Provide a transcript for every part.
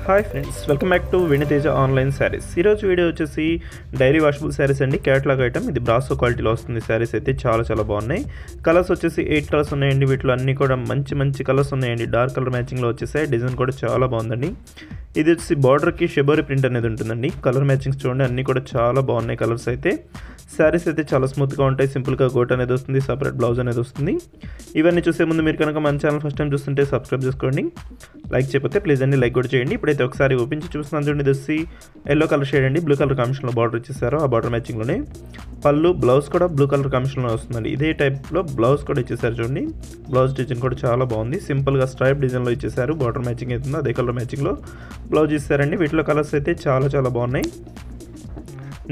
Hi friends, welcome back to వెను Teja online saris. ఈరోజు video వచ్చేసి డైలీ వాషబుల్ సారీస్ అండి. Catalogue item. ఇది బ్రాసో క్వాలిటీలో వస్తుంది. సారీస్ అయితే చాలా బాగున్నాయి. కలర్స్ వచ్చేసి 8 కలర్స్ ఉన్నాయండి. వీటిలో అన్నీ కూడా మంచి కలర్స్ ఉన్నాయండి. డార్క్ కలర్ మ్యాచింగ్లో వచ్చేసాయి. డిజైన్ కూడా చాలా బాగుందండి. ఇది వచ్చి బార్డర్కి షిబోరి ప్రింట్ అనేది ఉంటుందండి. కలర్ మ్యాచింగ్స్ చూడండి, అన్నీ కూడా చాలా బాగున్నాయి కలర్స్ అయితే. శారీస్ అయితే చాలా స్మూత్గా ఉంటాయి. సింపుల్గా గోట్ అనేది వస్తుంది, సపరేట్ బ్లౌజ్ అనేది వస్తుంది. ఇవన్నీ చూసే ముందు మీరు కనుక మన ఛానల్ ఫస్ట్ టైం చూస్తుంటే సబ్స్క్రైబ్ చేసుకోండి. లైక్ చేయకపోతే ప్లీజ్ అండి లైక్ కూడా చేయండి. ఇప్పుడైతే ఒకసారి ఓపెన్ చూస్తున్నాను చూడండి. ఇది వచ్చి ఎల్లో కలర్ షేడ్ అండి. బ్లూ కలర్ కాంబినేషన్లో బార్డర్ ఇచ్చేసారు. ఆ బార్డర్ మ్యాచింగ్లోనే పళ్ళు, బ్లౌజ్ కూడా బ్లూ కలర్ కాంబినేషన్లో వస్తుందండి. ఇదే టైప్లో బ్లౌజ్ కూడా ఇచ్చేసారు చూడండి. బ్లౌజ్ డిజైన్ కూడా చాలా బాగుంది. సింపుల్గా స్ట్రైప్ డిజైన్లో ఇచ్చేసారు. బార్డర్ మ్యాచింగ్ అవుతుంది, అదే కలర్ మ్యాచింగ్లో బ్లౌజ్ ఇస్తారండి. వీటిలో కలర్స్ అయితే చాలా బాగున్నాయి.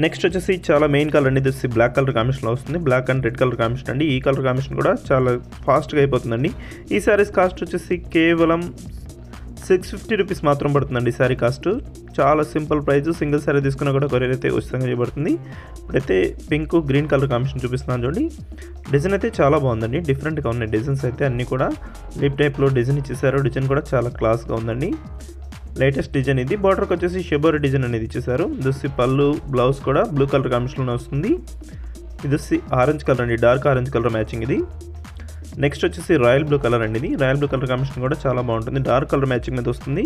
నెక్స్ట్ వచ్చేసి చాలా మెయిన్ కలర్ అండి. ఇది బ్లాక్ కలర్ కాంబినేషన్లో వస్తుంది. Black and red colour combination అండి. ఈ కలర్ కాంబినేషన్ కూడా చాలా ఫాస్ట్గా అయిపోతుందండి. ఈ శారీస్ కాస్ట్ వచ్చేసి కేవలం 650 రూపీస్ మాత్రం పడుతుందండి. శారీ కాస్ట్ చాలా సింపుల్ ప్రైస్. సింగిల్ శారీ తీసుకున్నా కూడా కొరియర్ అయితే ఉచితంగా చేయబడుతుంది. ఇప్పుడైతే పింక్ గ్రీన్ కలర్ కాంబినేషన్ చూపిస్తున్నాను చూడండి. డిజైన్ అయితే చాలా బాగుందండి. డిఫరెంట్గా ఉన్నాయి డిజైన్స్ అయితే. అన్నీ కూడా లిప్ టైప్లో డిజైన్ ఇచ్చేసారు. డిజైన్ కూడా చాలా క్లాస్గా ఉందండి. లేటెస్ట్ డిజైన్ ఇది. బార్డర్కి వచ్చేసి షిబోరి డిజైన్ అనేది ఇచ్చేసారు. ఇది పళ్ళు, బ్లౌజ్ కూడా బ్లూ కలర్ కాంబినేషన్లో వస్తుంది. ఇది వచ్చి ఆరెంజ్ కలర్ అండి, డార్క్ ఆరెంజ్ కలర్ మ్యాచింగ్ ఇది. నెక్స్ట్ వచ్చేసి రాయల్ బ్లూ కలర్ అండి. ఇది రాయల్ బ్లూ కలర్ కాంబినేషన్ కూడా చాలా బాగుంటుంది. డార్క్ కలర్ మ్యాచింగ్ మీద వస్తుంది.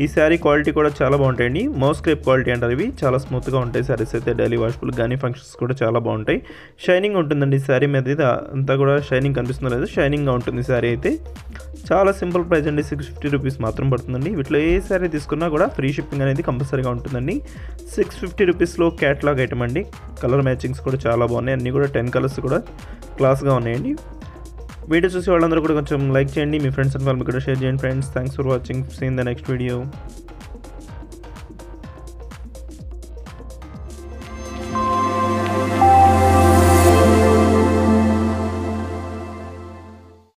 ఈ శారీ క్వాలిటీ కూడా చాలా బాగుంటాయండి. మౌస్ క్రేప్ క్వాలిటీ అంటారు. ఇవి చాలా స్మూత్గా ఉంటాయి శారీస్ అయితే. డైలీ వాషబుల్ కానీ ఫంక్షన్స్ కూడా చాలా బాగుంటాయి. షైనింగ్ ఉంటుందండి శారీ మీద. ఇది అంతా కూడా షైనింగ్ కనిపిస్తుంది లేదు, షైనింగ్గా ఉంటుంది శారీ అయితే. చాలా సింపుల్ ప్రైస్ అండి. 650 రూపీస్ మాత్రం పడుతుందండి. వీటిలో ఏ శారీ తీసుకున్నా కూడా ఫ్రీ షిప్పింగ్ అనేది కంపల్సరీగా ఉంటుందండి. 650 రూపీస్లో క్యాటలాగ్ ఐటమ్ అండి. కలర్ మ్యాచింగ్స్ కూడా చాలా బాగున్నాయి. అన్నీ కూడా 10 కలర్స్ కూడా క్లాస్గా ఉన్నాయండి. వీడియో చూసి వాళ్ళందరూ కూడా కొంచెం లైక్ చేయండి. మీ ఫ్రెండ్స్ అండ్ ఫ్యామిలీ కూడా షేర్ చేయండి friends. Thanks for watching. See in the next video.